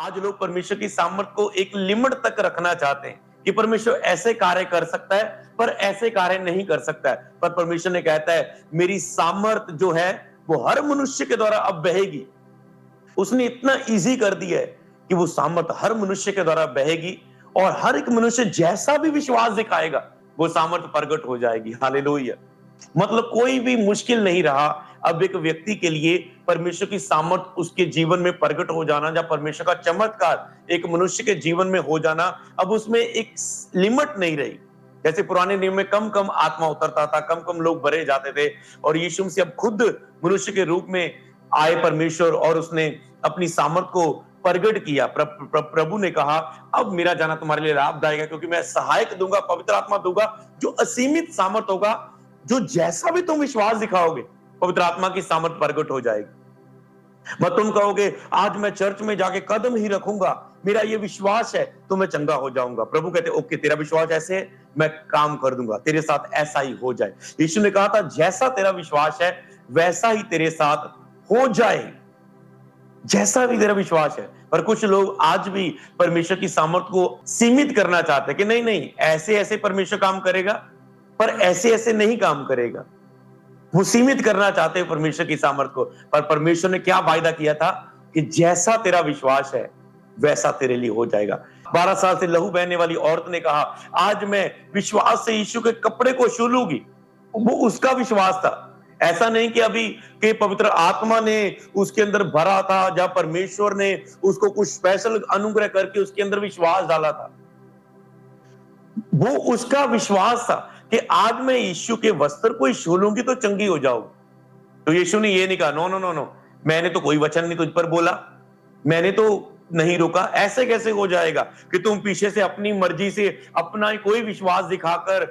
आज लोग परमेश्वर की सामर्थ को एक लिमिट तक रखना चाहते हैं कि परमेश्वर ऐसे कार्य कर सकता है पर ऐसे कार्य नहीं कर सकता है। पर परमेश्वर ने कहता है मेरी सामर्थ जो है वो हर मनुष्य के द्वारा अब बहेगी। उसने इतना इजी कर दिया है कि वो सामर्थ हर मनुष्य के द्वारा बहेगी और हर एक मनुष्य जैसा भी विश्वास दिखाएगा वो सामर्थ प्रकट हो जाएगी। हालेलुया। मतलब कोई भी मुश्किल नहीं रहा अब एक व्यक्ति के लिए परमेश्वर की सामर्थ उसके जीवन में प्रकट हो जाना, जब परमेश्वर का चमत्कार एक मनुष्य के जीवन में हो जाना, अब उसमें एक लिमिट नहीं रही। जैसे पुराने नियम में कम कम आत्मा उतरता था, कम कम लोग भरे जाते थे, और यीशु मसीह अब खुद मनुष्य के रूप में आए परमेश्वर, और उसने अपनी सामर्थ को प्रकट किया। प्रभु ने कहा अब मेरा जाना तुम्हारे लिए लाभदायक है, क्योंकि मैं सहायक दूंगा, पवित्र आत्मा दूंगा जो असीमित सामर्थ होगा, जो जैसा भी तुम विश्वास दिखाओगे पवित्र आत्मा की सामर्थ प्रकट हो जाएगी। मत तुम कहोगे आज मैं चर्च में जाके कदम ही रखूंगा, मेरा ये विश्वास है तो मैं चंगा हो जाऊंगा। प्रभु कहते ओके तेरा विश्वास ऐसे है, मैं काम कर दूंगा, तेरे साथ ऐसा ही हो जाए। यीशु ने कहा था जैसा तेरा विश्वास है वैसा ही तेरे साथ हो जाए, जैसा भी तेरा विश्वास है। पर कुछ लोग आज भी परमेश्वर की सामर्थ को सीमित करना चाहते हैं कि नहीं नहीं ऐसे ऐसे परमेश्वर काम करेगा पर ऐसे ऐसे नहीं काम करेगा। वो सीमित करना चाहते हैं परमेश्वर की सामर्थ को। पर परमेश्वर ने क्या वायदा किया था कि जैसा तेरा विश्वास है वैसा तेरे लिए हो जाएगा। 12 साल से लहू बहने वाली औरत ने कहा आज मैं विश्वास से यीशु के कपड़े को छू लूंगी। वो उसका विश्वास था, ऐसा नहीं कि अभी के पवित्र आत्मा ने उसके अंदर भरा था, जब परमेश्वर ने उसको कुछ स्पेशल अनुग्रह करके उसके अंदर विश्वास डाला था। वो उसका विश्वास था कि आज मैं यीशु के वस्त्र को छू लूंगी तो चंगी हो जाऊंगी। तो यीशु ने ये नहीं कहा नो नो नो नो, मैंने तो कोई वचन नहीं तुझ पर बोला, मैंने तो नहीं रोका। ऐसे कैसे हो जाएगा कि तुम पीछे से अपनी मर्जी से अपना कोई विश्वास दिखाकर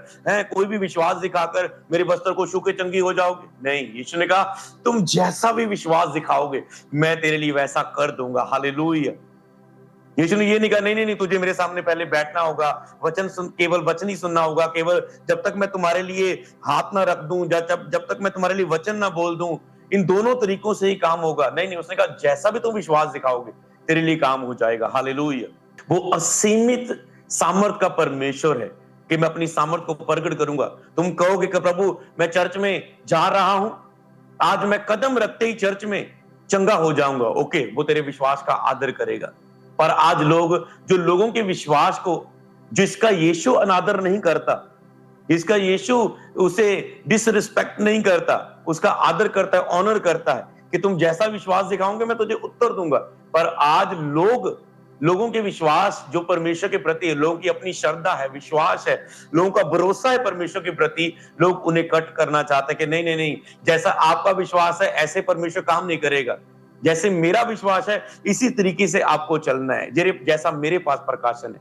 कोई भी विश्वास दिखाकर मेरे वस्त्र को छू के चंगी हो जाओगे? नहीं, यीशु ने कहा तुम जैसा भी विश्वास दिखाओगे मैं तेरे लिए वैसा कर दूंगा। हालेलुया। यीशु ने ये नहीं कहा नहीं नहीं नहीं तुझे मेरे सामने पहले बैठना होगा, वचन सुन, केवल वचन ही सुनना होगा, केवल जब तक मैं तुम्हारे लिए हाथ ना रख दूं, जब तक मैं तुम्हारे लिए वचन ना बोल दूं, इन दोनों तरीकों से ही काम होगा। नहीं नहीं, उसने कहा जैसा भी तुम विश्वास दिखाओगे तेरे लिए काम हो जाएगा। हालेलुया। वो असीमित सामर्थ का परमेश्वर है कि मैं अपनी सामर्थ को प्रकट करूंगा। तुम कहोगे कि प्रभु मैं चर्च में जा रहा हूं, आज मैं कदम रखते ही चर्च में चंगा हो जाऊंगा। ओके, वो तेरे विश्वास का आदर करेगा। पर आज लोग जो लोगों के विश्वास को, जिसका यीशु अनादर नहीं करता, जिसका यीशु उसे डिसरिस्पेक्ट नहीं करता, उसका आदर करता है, ऑनर करता है कि तुम जैसा विश्वास दिखाओगे मैं तुझे उत्तर दूंगा। पर आज लोगों के विश्वास जो परमेश्वर के प्रति है, लोगों की अपनी श्रद्धा है, विश्वास है, लोगों का भरोसा है परमेश्वर के प्रति, लोग उन्हें कट करना चाहते हैं कि नहीं नहीं नहीं, जैसा आपका विश्वास है ऐसे परमेश्वर काम नहीं करेगा, जैसे मेरा विश्वास है इसी तरीके से आपको चलना है, जैसा मेरे पास प्रकाशन है।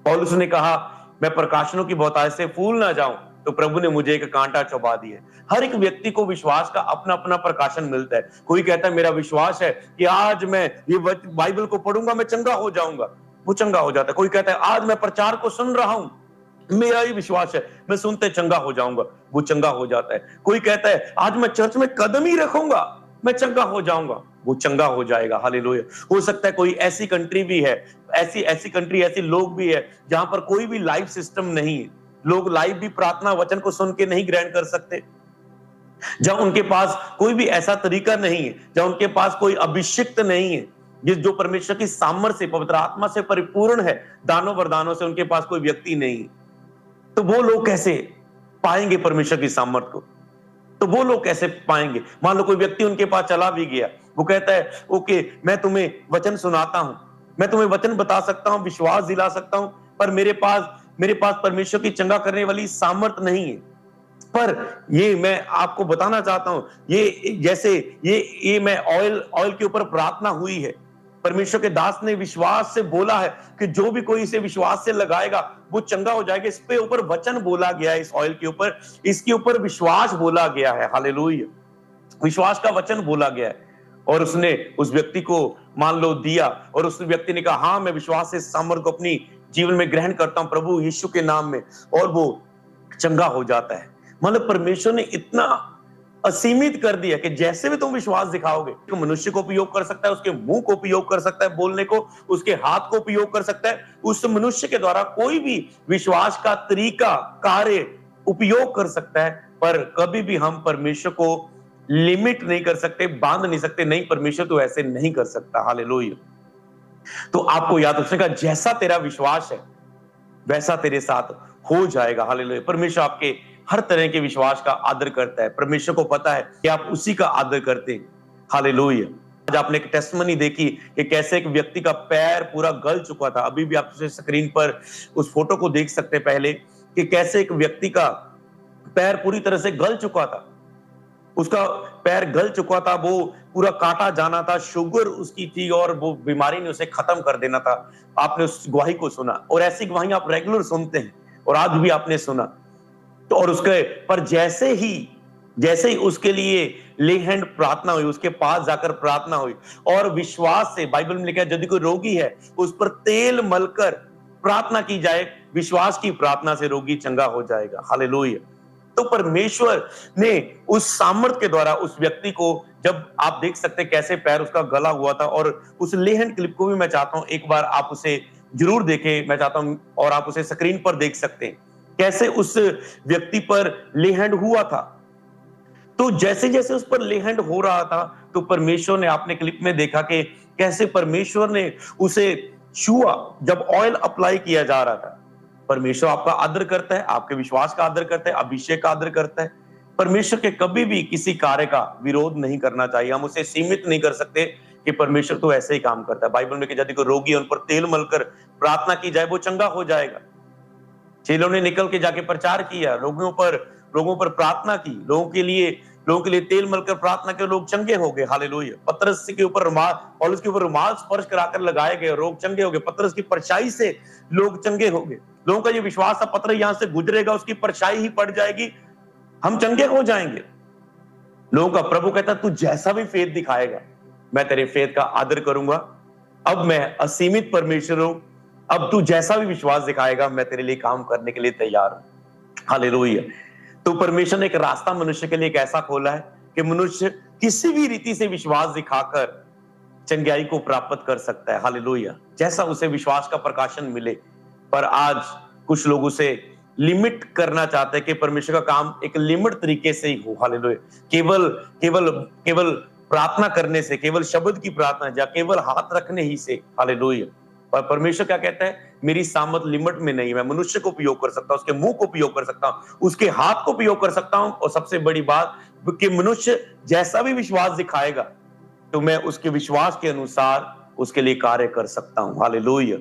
पौलुस ने कहा मैं प्रकाशनों की बहुतायत से फूल ना जाऊं, तो प्रभु ने मुझे एक कांटा चुभा दिया। हर एक व्यक्ति को विश्वास का अपना अपना प्रकाशन मिलता है। कोई कहता है मेरा विश्वास है कि आज मैं ये बाइबल को पढ़ूंगा मैं चंगा हो जाऊंगा, वो चंगा हो जाता है। कोई कहता है आज मैं प्रचार को सुन रहा हूं, मेरा ये विश्वास है मैं सुनते चंगा हो जाऊंगा, वो चंगा हो जाता है। कोई कहता है आज मैं चर्च में कदम ही रखूंगा मैं चंगा हो जाऊंगा, वो चंगा हो जाएगा। हालेलुया। हो सकता है कोई ऐसी कंट्री भी है, ऐसी कंट्री, ऐसे लोग भी है जहां पर कोई भी लाइव सिस्टम नहीं है, लोग लाइव भी प्रार्थना वचन को सुन के नहीं ग्रहण कर सकते, जहां उनके पास कोई भी ऐसा तरीका नहीं है, जहां उनके पास कोई अभिषिक्त नहीं है जो परमेश्वर की सामर्थ से, पवित्र आत्मा से परिपूर्ण है, दानों वरदानों से उनके पास कोई व्यक्ति नहीं है। तो वो लोग कैसे पाएंगे परमेश्वर की सामर्थ को? तो वो लोग कैसे पाएंगे? मान लो कोई व्यक्ति उनके पास चला भी गया, वो कहता है ओके मैं तुम्हें वचन सुनाता हूं, मैं तुम्हें वचन बता सकता हूं, विश्वास दिला सकता हूं, पर मेरे पास परमेश्वर की चंगा करने वाली सामर्थ नहीं है। पर ये मैं आपको बताना चाहता हूं, ये जैसे ये मैं ऑयल के ऊपर प्रार्थना हुई है, परमेश्वर के दास ने विश्वास से बोला है कि जो भी कोई इसे विश्वास से लगाएगा वो चंगा हो जाएगा। इस पे ऊपर वचन बोला गया है, इस ऑयल के ऊपर, इसके ऊपर विश्वास बोला गया है। हालेलुया। विश्वास का वचन बोला गया है, और उसने उस व्यक्ति को मान लो दिया, और उस व्यक्ति ने कहा हाँ मैं विश्वास से सामर्थ को अपनी जीवन में ग्रहण करता हूं प्रभु यीशु के नाम में, और वो चंगा हो जाता है। मतलब परमेश्वर ने इतना असीमित कर दिया कि जैसे भी तुम विश्वास दिखाओगे, तो मनुष्य को उपयोग कर सकता है, उसके मुंह को उपयोग कर सकता है बोलने को, उसके हाथ को उपयोग कर सकता है। उस मनुष्य के द्वारा कोई भी विश्वास का तरीका, कार्य उपयोग कर सकता है, पर कभी भी हम परमेश्वर को लिमिट नहीं कर सकते, बांध नहीं सकते। नहीं, परमेश्वर तो ऐसे नहीं कर सकता। हालेलुया। तो आपको याद रखने का, जैसा तेरा विश्वास है वैसा तेरे साथ हो जाएगा। हालेलुया। परमेश्वर आपके हर तरह के विश्वास का आदर करता है। परमेश्वर को पता है कि आप उसी का आदर करते हैं। हालेलुया। आज आपने एक टेस्टमनी देखी कि कैसे एक व्यक्ति का पैर पूरा गल चुका था। अभी भी आप उसे स्क्रीन पर उस फोटो को देख सकते हैं पहले, कि कैसे एक व्यक्ति का पैर पूरी तरह से गल चुका था। उसका पैर गल चुका था, वो पूरा काटा जाना था, शुगर उसकी थी और वो बीमारी ने उसे खत्म कर देना था। आपने उस गवाही को सुना, और ऐसी गवाही आप रेगुलर सुनते हैं, और आज भी आपने सुना। तो और उसके पर जैसे ही उसके लिए ले हैंड प्रार्थना हुई, उसके पास जाकर प्रार्थना हुई, और विश्वास से, बाइबल में लिखा है यदि कोई रोगी है उस पर तेल मलकर प्रार्थना की जाए, विश्वास की प्रार्थना से रोगी चंगा हो जाएगा। हालेलुया। तो परमेश्वर ने उस सामर्थ के द्वारा उस व्यक्ति को, जब आप देख सकते हैं कैसे पैर उसका गला हुआ था, और उस लेहन क्लिप को भी मैं चाहता हूं एक बार आप उसे जरूर देखें, मैं चाहता हूं, और आप उसे स्क्रीन पर देख सकते हैं कैसे उस व्यक्ति पर लेहंड हुआ था। तो जैसे जैसे उस पर लेहंड हो रहा था, तो परमेश्वर ने, आपने क्लिप में देखा कि कैसे परमेश्वर ने उसे छुआ जब ऑयल अप्लाई किया जा रहा था। परमेश्वर आपका आदर करता है, आपके विश्वास का आदर करता है, अभिषेक का आदर करता है। परमेश्वर के कभी भी किसी कार्य का विरोध नहीं करना चाहिए। हम उसे सीमित नहीं कर सकते कि परमेश्वर तो ऐसे ही काम करता है। बाइबल में कि यदि कोई रोगी है उन पर तेल मलकर प्रार्थना की जाए, वो चंगा हो जाएगा। चेलों ने निकल के जाके प्रचार किया, लोगों पर प्रार्थना की, लोगों के लिए तेल मलकर प्रार्थना के लोग चंगे हो गए। हालेलुया। पतरस के ऊपर रुमाल, और उसके ऊपर रुमाल स्पर्श कराकर लगाए गए, लोग चंगे हो गए। पतरस की परछाई से लोग चंगे हो गए। लोगों का ये विश्वास था पतरस यहां से गुजरेगा, उसकी परछाई ही पड़ जाएगी, हम चंगे हो जाएंगे। लोगों का प्रभु कहता तू जैसा भी फेथ दिखाएगा मैं तेरे फेथ का आदर करूंगा। अब मैं असीमित परमेश्वर हूं, अब तू जैसा भी विश्वास दिखाएगा मैं तेरे लिए काम करने के लिए तैयार हूं। हालेलुया। तो परमेश्वर ने एक रास्ता मनुष्य के लिए एक ऐसा खोला है कि मनुष्य किसी भी रीति से विश्वास दिखाकर चंगाई को प्राप्त कर सकता है। हालेलुया। जैसा उसे विश्वास का प्रकाशन मिले। पर आज कुछ लोग उसे लिमिट करना चाहते हैं कि परमेश्वर का काम एक लिमिट तरीके से ही हो। हालेलुया। केवल केवल केवल प्रार्थना करने से, केवल शब्द की प्रार्थना या केवल हाथ रखने ही से। हालेलुया। पर परमेश्वर क्या कहता है, मेरी सामर्थ लिमिट में नहीं, मैं मनुष्य को उपयोग कर सकता हूं, उसके मुंह को उपयोग कर सकता हूं, उसके हाथ को उपयोग कर सकता हूं, और सबसे बड़ी बात कि मनुष्य जैसा भी विश्वास दिखाएगा तो मैं उसके विश्वास के अनुसार उसके लिए कार्य कर सकता हूं। हालेलुया।